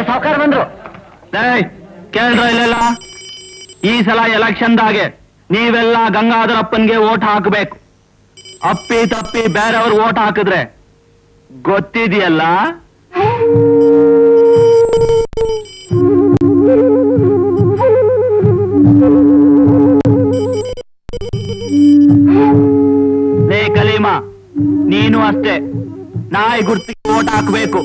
ಸಾವುಕಾರ ಬಂದ್ರು. ಕೇಳ್ರ ಇಲ್ಲೆಲ್ಲ, ಈ ಸಲ ಎಲೆಕ್ಷನ್ದಾಗೆ ನೀವೆಲ್ಲ ಗಂಗಾಧರಪ್ಪನ್ಗೆ ವೋಟ್ ಹಾಕಬೇಕು. ಅಪ್ಪಿ ತಪ್ಪಿ ಬೇರೆಯವ್ರು ವೋಟ್ ಹಾಕಿದ್ರೆ ಗೊತ್ತಿದೆಯಲ್ಲ. ಲೇ ಕಲೀಮಾ, ನೀನು ಅಷ್ಟೇ ನಾಯಿ ಗುರ್ತಿಗೆ ವೋಟ್ ಹಾಕಬೇಕು.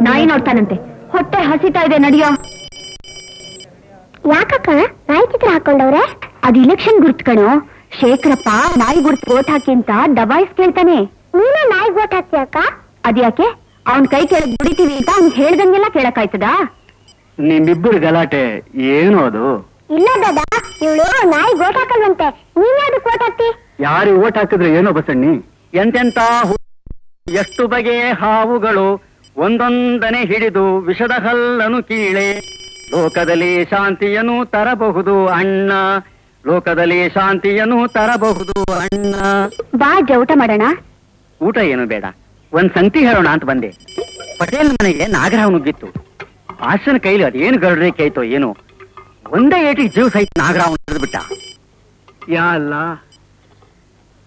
ನಾಯಿ ನೋಡ್ತಾನಂತೆ, ಹೊಟ್ಟೆ ಹಸಿತಾ ಇದೆ, ನಡಿಯೋ. ಯಾಕಕ್ಕ ನಾಯಿ ಚಿತ್ರ ಹಾಕೊಂಡವ್ರೆ? ಅದು ಇಲೆಕ್ಷನ್ ಗುರ್ತ್ ಕಣೋ. ಶೇಖರಪ್ಪ ನಾಯಿ ಗುರ್ತ್ ವೋಟ್ ಹಾಕಿ ಅಂತ ದಬಾಯಿಸ್ ಕೇಳ್ತಾನೆ. ನೀನೇ ನಾಯಿ ವೋಟ್ ಹಾಕ್ತೀಯಕ್ಕ? ಅದ್ಯಾಕೆ? ಅವನ್ ಕೈ ಕೆಳಗ್ ದುಡಿತೀವಿ ಅಂತ ಅವ್ನ್ ಹೇಳ್ದಂಗೆಲ್ಲ ಕೇಳಕ್ಕಾಯ್ತದ? ನಿಮ್ಮಿಬ್ಬರು ಗಲಾಟೆ ಏನು ಅದು? ಇಲ್ಲ ದಾದಾ, ಇವಳು ನಾಯಿ ವೋಟ್ ಹಾಕಲ್ವಂತೆ. ನೀನ್ ಯಾವ್ದಕ್ ವೋಟ್ ಹಾಕ್ತಿ? ಯಾರಿಗೆ ವೋಟ್ ಹಾಕಿದ್ರೆ ಏನೋ ಬಸಣ್ಣಿ, ಎಂತೆಂತ ಎಷ್ಟು ಬಗೆಯ ಹಾವುಗಳು ಒಂದೊಂದನೆ ಹಿಡಿದು ವಿಷದ ಹಲ್ಲನು ಕೀಳೆ. ಲೋಕದಲ್ಲಿ ಶಾಂತಿಯನ್ನು ತರಬಹುದು ಅಣ್ಣ, ಲೋಕದಲ್ಲಿ ಶಾಂತಿಯನ್ನು ತರಬಹುದು ಅಣ್ಣ. ಬಾ ಜೌಟ ಮಾಡೋಣ. ಊಟ ಏನು ಬೇಡ, ಒಂದ್ ಸಂಗತಿ ಹೇಳೋಣ ಅಂತ ಬಂದೆ. ಪಟೇಲ್ ಮನೆಗೆ ನಾಗರಾವ್ ನುಗ್ಗಿತ್ತು. ಆಶನ ಕೈಲಿ ಅದೇನು ಗರುಡ್ರೇಕೆ ಆಯ್ತೋ ಏನೋ, ಒಂದೇ ಏಟಿಗೆ ಜೀವ ಸಹಿತ ನಾಗರಾವ್ ಬಿಟ್ಟ. ಯಾ ಅಲ್ಲ,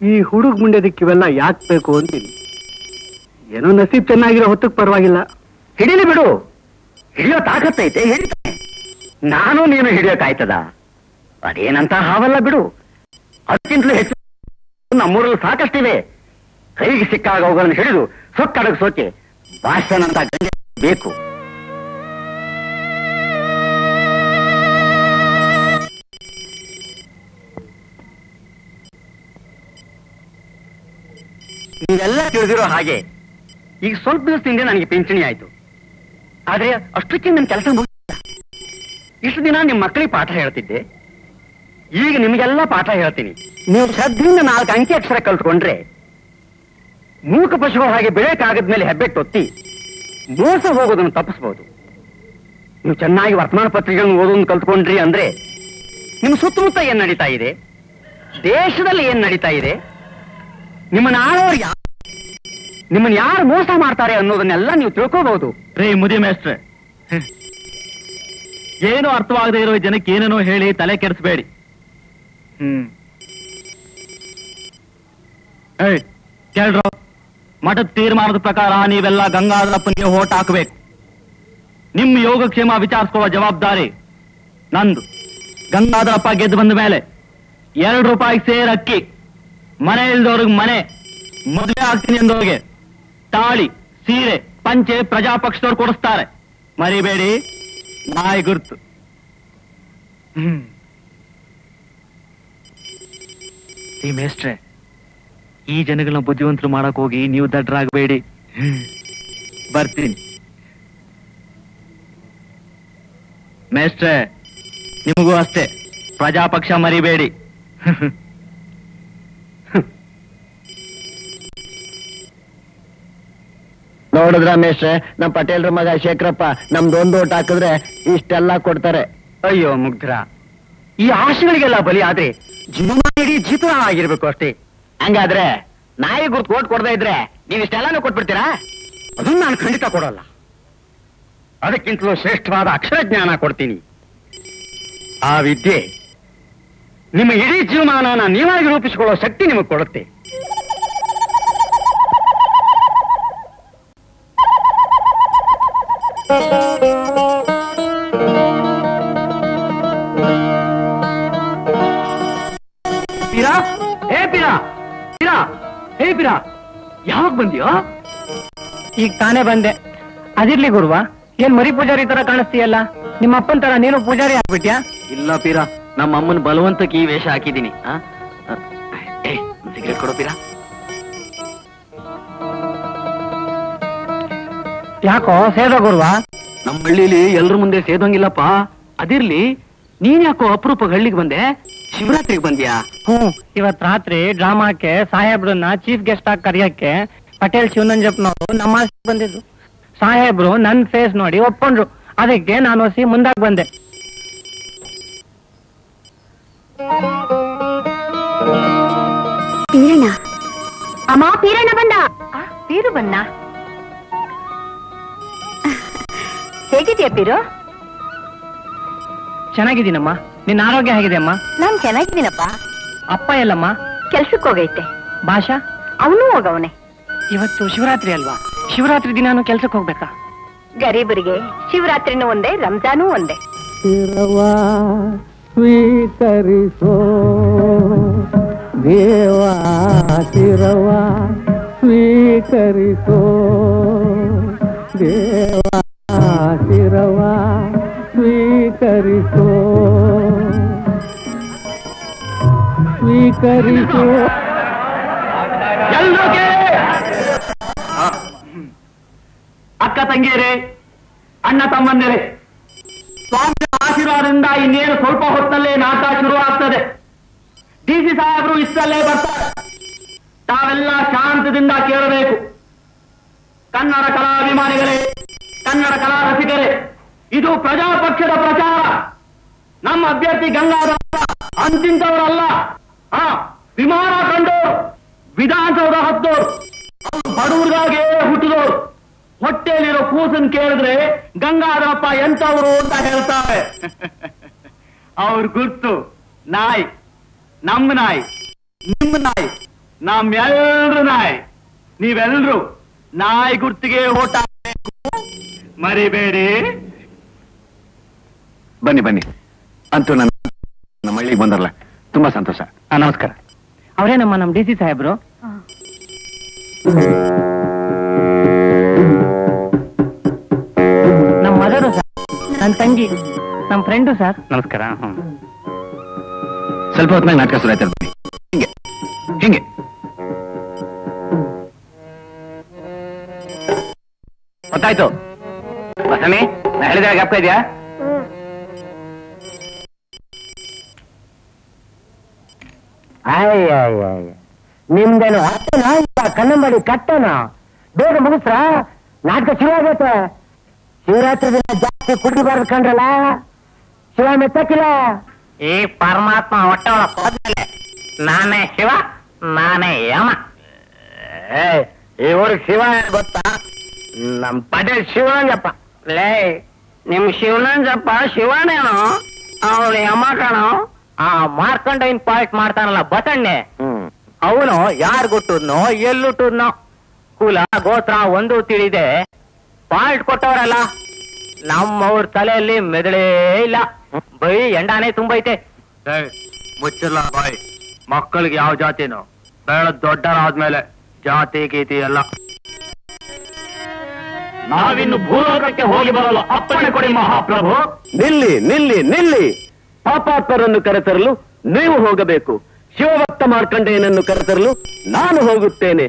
ಈ ಹುಡುಗ್ ಮುಂಡೆದಕ್ಕೆ ಇವೆಲ್ಲ ಯಾಕೆ ಬೇಕು ಅಂತೀನಿ. ಏನೋ ನಸೀಬ್ ಚೆನ್ನಾಗಿರೋ ಹೊತ್ತಕ್ಕೆ ಪರವಾಗಿಲ್ಲ. ಹಿಡೀಲಿ ಬಿಡು, ಹಿಡಿಯೋ ತಾಕತ್ತೈತೆ, ಹಿಡಿತಾನೆ. ನಾನು ನೀನು ಹಿಡಿಯೋಕಾಯ್ತದ? ಅದೇನಂತ ಹಾವಲ್ಲ ಬಿಡು. ಅದಕ್ಕಿಂತಲೂ ಹೆಚ್ಚು ನಮ್ಮೂರಲ್ಲಿ ಸಾಕಷ್ಟಿವೆ. ಕೈಗೆ ಸಿಕ್ಕಾಗ ಅವುಗಳನ್ನು ಹಿಡಿದು ಸೊಕ್ಕಡಗಿಸೋಕೆ ಭಾಷಣಂತ ಗಂಗೆ ಬೇಕು. ನೀವೆಲ್ಲ ತಿಳಿದಿರೋ ಹಾಗೆ ಈಗ ಸ್ವಲ್ಪ ದಿವಸದಿಂದ ನನಗೆ ಪಿಂಚಣಿ ಆಯ್ತು. ಆದ್ರೆ ಅಷ್ಟಕ್ಕೆ ನನ್ನ ಕೆಲಸ ಮುಗಿಲ್ಲ. ಇಷ್ಟು ದಿನ ನಿಮ್ಮ ಮಕ್ಕಳಿಗೆ ಪಾಠ ಹೇಳ್ತಿದ್ದೆ, ಈಗ ನಿಮಗೆಲ್ಲ ಪಾಠ ಹೇಳ್ತೀನಿ. ನೀವು ಶ್ರದ್ಧೆಯಿಂದ 4 ಅಂಕಿ ಅಕ್ಷರ ಕಲ್ತ್ಕೊಂಡ್ರೆ ಮೂಕ ಪಶುಗಳ ಹಾಗೆ ಬೆಳೆಯಕ್ಕಾಗದ್ಮೇಲೆ ಹೆಬ್ಬೆಟ್ಟೊತ್ತಿ ಮೋಸ ಹೋಗೋದನ್ನು ತಪ್ಪಿಸಬಹುದು. ನೀವು ಚೆನ್ನಾಗಿ ವರ್ತಮಾನ ಪತ್ರಿಕೆಗಳನ್ನು ಓದೋದನ್ನು ಕಲ್ತ್ಕೊಂಡ್ರಿ ಅಂದ್ರೆ ನಿಮ್ಮ ಸುತ್ತಮುತ್ತ ಏನ್ ನಡೀತಾ ಇದೆ, ದೇಶದಲ್ಲಿ ಏನ್ ನಡೀತಾ ಇದೆ, ನಿಮ್ಮನ್ನ ಯಾರು ಮೋಸ ಮಾಡ್ತಾರೆ ಅನ್ನೋದನ್ನೆಲ್ಲ ನೀವು ತಿಳ್ಕೋಬಹುದು. ರೇ ಮುದಿ ಮೇಸ್ಟ್ರೆ, ಏನು ಅರ್ಥವಾಗದೇ ಇರೋ ಜನಕ್ಕೆ ಏನೇನೋ ಹೇಳಿ ತಲೆ ಕೆಡಿಸಬೇಡಿ. ಕೇಳ್ರೋ, ಮಠದ ತೀರ್ಮಾನದ ಪ್ರಕಾರ ನೀವೆಲ್ಲ ಗಂಗಾಧರಪ್ಪನಿಗೆ ವೋಟ್ ಹಾಕಬೇಕು. ನಿಮ್ಮ ಯೋಗಕ್ಷೇಮ ವಿಚಾರಿಸ್ಕೊಳ್ಳೋ ಜವಾಬ್ದಾರಿ ನಂದು. ಗಂಗಾಧರಪ್ಪ ಗೆದ್ದು ಬಂದ ಮೇಲೆ 2 ರೂಪಾಯಿಗೆ ಸೇರ್ ಅಕ್ಕಿ, ಮನೆ ಇಲ್ದವ್ರಿಗೆ ಮನೆ, ಮದುವೆ ಆಗ್ತೀನಿ ಅಂದವ್ರಿಗೆ ತಾಳಿ, ಸೀರೆ, ಪಂಚೆ ಪ್ರಜಾಪಕ್ಷದವ್ರು ಕೊಡಿಸ್ತಾರೆ. ಮರಿಬೇಡಿ, ನಾಯಿ ಗುರ್ತು. ಈ ಮೇಸ್ಟ್ರೆ, ಈ ಜನಗಳನ್ನ ಬುದ್ಧಿವಂತರು ಮಾಡಕ್ ಹೋಗಿ ನೀವು ದಡ್ಡರಾಗಬೇಡಿ. ಬರ್ತೀನಿ ಮೇಸ್ಟ್ರೆ. ನಿಮಗೂ ಅಷ್ಟೇ, ಪ್ರಜಾಪಕ್ಷ ಮರಿಬೇಡಿ. ನೋಡಿದ್ರ ಮೇಷ್ಟ್ರೆ ನಮ್ ಪಟೇಲ್ರ ಮಗ ಶೇಖರಪ್ಪ ನಮ್ದೊಂದು ಓಟ್ ಹಾಕಿದ್ರೆ ಇಷ್ಟೆಲ್ಲ ಕೊಡ್ತಾರೆ. ಅಯ್ಯೋ ಮುಗ್ಧರ, ಈ ಆಶೆಗಳಿಗೆಲ್ಲ ಬಲಿ ಆದ್ರೆ ಜೀವನ ಇಡೀ ಜೀತ ಆಗಿರ್ಬೇಕು ಅಷ್ಟೇ. ಹಂಗಾದ್ರೆ ನಾಯಿ ಗುರ್ತು ಓಟ್ ಕೊಡದೇ ಇದ್ರೆ ನೀವ್ ಇಷ್ಟೆಲ್ಲಾನು ಕೊಟ್ಬಿಡ್ತೀರಾ? ಅದನ್ನ ನಾನು ಖಂಡಿತ ಕೊಡಲ್ಲ. ಅದಕ್ಕಿಂತಲೂ ಶ್ರೇಷ್ಠವಾದ ಅಕ್ಷರ ಜ್ಞಾನ ಕೊಡ್ತೀನಿ. ಆ ವಿದ್ಯೆ ನಿಮ್ಮ ಇಡೀ ಜೀವಮಾನ ನೀವಾಗಿ ರೂಪಿಸಿಕೊಳ್ಳೋ ಶಕ್ತಿ ನಿಮಗೆ ಕೊಡುತ್ತೆ. ಪೀರಾ, ಹೇ ಪೀರಾ, ಪೀರಾ, ಹೇ ಪೀರಾ, ಯಾವಾಗ ಬಂದ್ಯೋ? ಈಗ ತಾನೇ ಬಂದೆ. ಅದಿರ್ಲಿ ಗುರುವ, ಏನ್ ಮರಿ ಪೂಜಾರಿ ತರ ಕಾಣಿಸ್ತೀಯಲ್ಲ? ನಿಮ್ಮ ಅಪ್ಪನ್ ತರ ನೀನು ಪೂಜಾರಿ ಆಗ್ಬಿಟ್ಯಾ? ಇಲ್ಲ ಪೀರಾ, ನಮ್ಮ ಅಮ್ಮನ ಬಲವಂತಕ್ಕೆ ಈ ವೇಷ ಹಾಕಿದ್ದೀನಿ. ಸಿಗರೇಟ್ ಕೊಡೋ ಪೀರಾ. ಯಾಕೋ ಸೇದ ಗುರುವ? ನಮ್ಮ ಹಳ್ಳಿಲಿ ಎಲ್ರ ಮುಂದೆ ಸೇದೋಂಗಿಲ್ಲಪ್ಪ. ಅದಿರ್ಲಿ, ನೀನ್ ಯಾಕೋ ಅಪರೂಪ ಹಳ್ಳಿಗೆ ಬಂದೆ? ಶಿವರಾತ್ರಿಗೆ ಬಂದ್ಯಾ? ಇವತ್ ರಾತ್ರಿ ಡ್ರಾಮಾಕ್ಕೆ ಸಾಹೇಬ್ರನ್ನ ಚೀಫ್ ಗೆಸ್ಟ್ ಆಗಿ ಕರೆಯಕ್ಕೆ ಪಟೇಲ್ ಶಿವನಂಜಪ್ಪನವರು ನಮ್ಮ ಬಂದಿದ್ರು. ಸಾಹೇಬ್ರು ನನ್ ಫೇಸ್ ನೋಡಿ ಒಪ್ಕೊಂಡ್ರು. ಅದಕ್ಕೆ ನಾನು ಹೊಸಿ ಮುಂದಾಗ್ ಬಂದೆ. ಪೀರಣ್ಣ, ಅಮ್ಮ ಪೀರಣ್ಣ ಬಂದ. ಪೀರು ಬನ್ನ. ಹೇಗಿದೆಯಾ ಪೀರು? ಚೆನ್ನಾಗಿದ್ದೀನಮ್ಮ. ನಿನ್ನ ಆರೋಗ್ಯ ಹೇಗಿದೆ ಅಮ್ಮ? ನಾನ್ ಚೆನ್ನಾಗಿದ್ದೀನಪ್ಪ. ಅಪ್ಪ ಎಲ್ಲಮ್ಮ? ಕೆಲ್ಸಕ್ಕೆ ಹೋಗೈತೆ. ಭಾಷಾ? ಅವನು ಹೋಗವನೆ. ಇವತ್ತು ಶಿವರಾತ್ರಿ ಅಲ್ವಾ? ಶಿವರಾತ್ರಿ ದಿನಾನು ಕೆಲ್ಸಕ್ಕೆ ಹೋಗ್ಬೇಕಾ? ಗರೀಬರಿಗೆ ಶಿವರಾತ್ರಿನೂ ಒಂದೇ, ರಂಜಾನೂ ಒಂದೇ. ಸ್ವೀಕರಿಸೋ ದೇವಾ, ಶಿರವಾ ಸ್ವೀಕರಿಸೋ ದೇವಾ, ಶಿರವಾ ಸ್ವೀಕರಿಸೋ ಸ್ವೀಕರಿಸೋ. ಅಕ್ಕ ತಂಗಿಯರೇ, ಅಣ್ಣ ತಮ್ಮಂದಿರೇ, ಸ್ವಾಮಿ ಆಶೀರ್ವಾದದಿಂದ ಇನ್ನೇನು ಸ್ವಲ್ಪ ಹೊತ್ತಲ್ಲೇ ನಾಟಕ ಶುರು ಆಗ್ತದೆ. ಡಿಸಿ ಸಾಹೇಬರು ಇಷ್ಟಲ್ಲೇ ಬರ್ತಾರೆ. ತಾವೆಲ್ಲ ಶಾಂತದಿಂದ ಕೇಳಬೇಕು. ಕನ್ನಡ ಕಲಾಭಿಮಾನಿಗಳೇ, ಕನ್ನಡ ಕಲಾ ರಸಿಕರೇ, ಇದು ಪ್ರಜಾಪಕ್ಷದ ಪ್ರಚಾರ. ನಮ್ಮ ಅಭ್ಯರ್ಥಿ ಗಂಗಾಧರ ಅಂತಿಂತವರಲ್ಲ. ವಿಮಾನ ಕಂಡೋರು, ವಿಧಾನಸೌಧ ಹತ್ತೋರು, ಬಡವರಿಗಾಗೆ ಹುಟ್ಟಿದೋರು. ಹೊಟ್ಟೆಯಲ್ಲಿರೋ ಕೂಸನ್ ಕೇಳಿದ್ರೆ ಗಂಗಾಧರಪ್ಪ ಎಂತವರು ಅಂತ ಹೇಳ್ತಾರೆ. ಅವ್ರ ಗುರ್ತು ನಾಯಿ, ನಮ್ಮ ನಾಯಿ, ನಿಮ್ಮ ನಾಯಿ, ನಮ್ಮೆಲ್ರ ನಾಯಿ. ನೀವೆಲ್ರು ನಾಯಿ ಗುರ್ತಿಗೆ ಓಟ್ ಹಾಕಬೇಕು, ಮರಿಬೇಡಿ. ಬನ್ನಿ ಬನ್ನಿ, ಅಂತೂ ನಮ್ಮ ಹಳ್ಳಿಗೆ ಬಂದರಲ್ಲ, ತುಂಬಾ ಸಂತೋಷ. ನಮಸ್ಕಾರ. ಅವರೇ ನಮ್ಮ ಡಿ ಸಿ ಸಾಹೇಬ್ರು. ನಮ್ಮ ಮದರು ಸರ್, ನನ್ನ ತಂಗಿ, ನಮ್ಮ ಫ್ರೆಂಡು ಸರ್. ನಮಸ್ಕಾರ. ಸ್ವಲ್ಪ ಹೊತ್ತಿನಾಗ ನಾಟಕ ಶುರು ಆಯ್ತಾರೆ. ಬನ್ನಿ, ಹಿಂಗೆ ಹಿಂಗೆ. ಗೊತ್ತಾಯ್ತು ಬಸಮಿ, ನಾ ಹೇಳಿದಾಗ ಜ್ಞಾಪಕ ಇದೆಯಾ? ನಿಮ್ದೇನು ಅರ್ಥನ ಕನ್ನಂಬಡಿ ಕಟ್ಟನ? ಬೇಗ ಮುಗಿಸ್ರ, ನಾಟಕ ಶುರು ಆಗೈತೆ. ಶಿವರಾತ್ರಿ ದಿನ ಜಾಸ್ತಿ ಕುಡಿಬಾರ್ದು ಕಂಡ್ರಲ್ಲ, ಶಿವ ಮೆಚ್ಚಕ್ಕಿಲ್ಲ. ಈ ಪರಮಾತ್ಮ ಹೊಟ್ಟೆ ಒಳ ಹೋದ್ಮೇಲೆ ನಾನೇ ಶಿವ, ನಾನೇ ಯಮ. ಇವ್ರಿಗೆ ಶಿವ ಗೊತ್ತಾ? ನಮ್ ಪಟೇಲ್ ಶಿವನಂಜಪ್ಪ. ಲೇ, ನಿಮ್ ಶಿವನಂಜಪ್ಪ ಶಿವನೇನು? ಅವಳು ಯಮ ಕಣೋ. ಆ ಮಾರ್ಕಂಡೈನ್ ಪಾಯಿಂಟ್ ಮಾಡ್ತಾನಲ್ಲ ಬಸಣ್ಣೆ, ಅವನು ಯಾರು ಗುಟ್ಟುದ್ನೋ ಎಲ್ಲುಟ್ಟುದ್ನೋ, ಕುಲ ಗೋತ್ರ ಒಂದು ತಿಳಿದೆ ಪಾಯಿಂಟ್ ಕೊಟ್ಟವರಲ್ಲ. ನಮ್ಮವ್ರ ತಲೆಯಲ್ಲಿ ಮೆದುಳೇ ಇಲ್ಲ, ಬೈ ಎಂಡಾನೇ ತುಂಬೈತೆ. ಮುಚ್ಚಿಲ್ಲ ಬಾಯ್. ಮಕ್ಕಳಿಗೆ ಯಾವ ಜಾತಿನೋ ಬೇಡ, ದೊಡ್ಡರಾದ್ಮೇಲೆ ಜಾತಿ ಗೀತಿ ಎಲ್ಲ. ನಾವಿನ್ನು ಭೂಲೋಕಕ್ಕೆ ಹೋಗಿ ಬರಲು ಅಪ್ಪಣೆ ಕೊಡಿ ಮಹಾಪ್ರಭು. ನಿಲ್ಲಿ ನಿಲ್ಲಿ ನಿಲ್ಲಿ. ಪಾಪಾತ್ಮರನ್ನು ಕರೆತರಲು ನೀವು ಹೋಗಬೇಕು, ಶಿವಭಕ್ತ ಮಾರ್ಕಂಡೇಯನನ್ನು ಕರೆತರಲು ನಾನು ಹೋಗುತ್ತೇನೆ.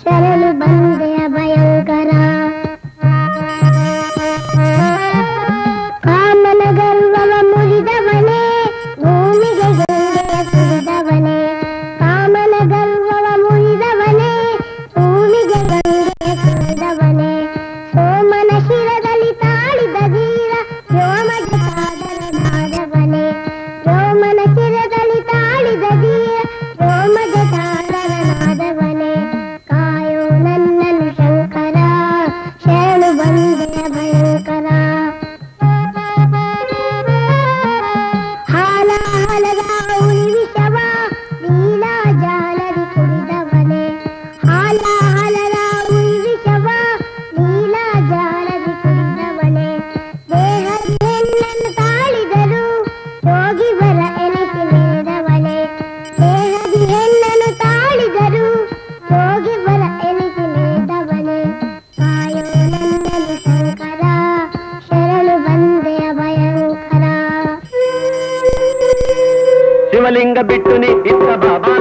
ಶರಣ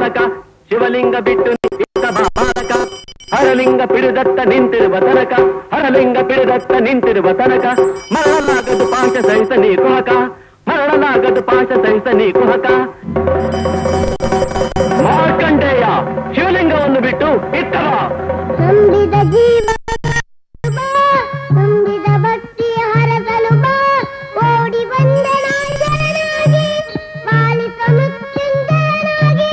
ಬಾಲಕ ಶಿವಲಿಂಗ ಬಿಟ್ಟು ನಿಂತ ಬಾಲಕ ಹರಲಿಂಗ ಪಿಡಿದತ್ತ ನಿಂತಿರುವ ತನಕ ಹರಲಿಂಗ ಪಿಡಿದತ್ತ ನಿಂತಿರುವ ತನಕ ಮರಳಲಾಗದು ಪಾಶ ಸಹಿತ ನೀ ಕುಹಕ ಮರಳಲಾಗದು ಪಾಶ ಸಹಿತ ನೀ ಕುಹಕ ಮಾರ್ಕಂಡೇಯ ಶಿವಲಿಂಗವನ್ನು ಬಿಟ್ಟು ಇತ್ತವ ತುಂಬಿದ ಜೀವ ತುಂಬಿದ ಭಕ್ತಿಯ ಹರಸಲು ಬಾ ಓಡಿ ಬಂದನ ಶರಣಾಗಿ ಪಾಲಿತ ಮೃತ್ಯುಂಜಯನಾಗಿ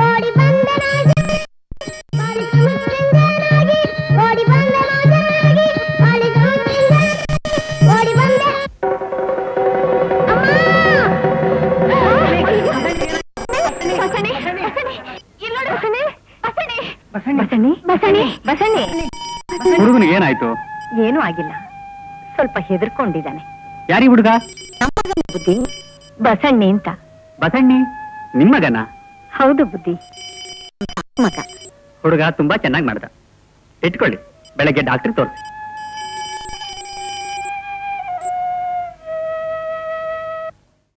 ಓಡಿ ಬಂದನ ಪಾಲಿತ ಮೃತ್ಯುಂಜಯನಾಗಿ ಓಡಿ ಬಂದನ ಶರಣಾಗಿ ಪಾಲಿತ ಮೃತ್ಯುಂಜಯ ಓಡಿ ಬಂದ ಹುಡುಗನಿಗೆ ಏನಾಯ್ತು? ಏನೂ ಆಗಿಲ್ಲ, ಸ್ವಲ್ಪ ಹೆದರ್ಕೊಂಡಿದ್ದಾನೆ. ಯಾರಿ ಹುಡುಗ? ಬುದ್ಧಿ, ಬಸಣ್ಣಿ ಅಂತ. ಬಸಣ್ಣಿ ನಿಮ್ಮಗನ? ಹೌದು ಬುದ್ಧಿ, ಮಗ. ಹುಡುಗ ತುಂಬಾ ಚೆನ್ನಾಗಿ ಮಾಡ್ದ. ಇಟ್ಕೊಳ್ಳಿ, ಬೆಳಗ್ಗೆ ಡಾಕ್ಟರ್ ತೋರಿಸಿ.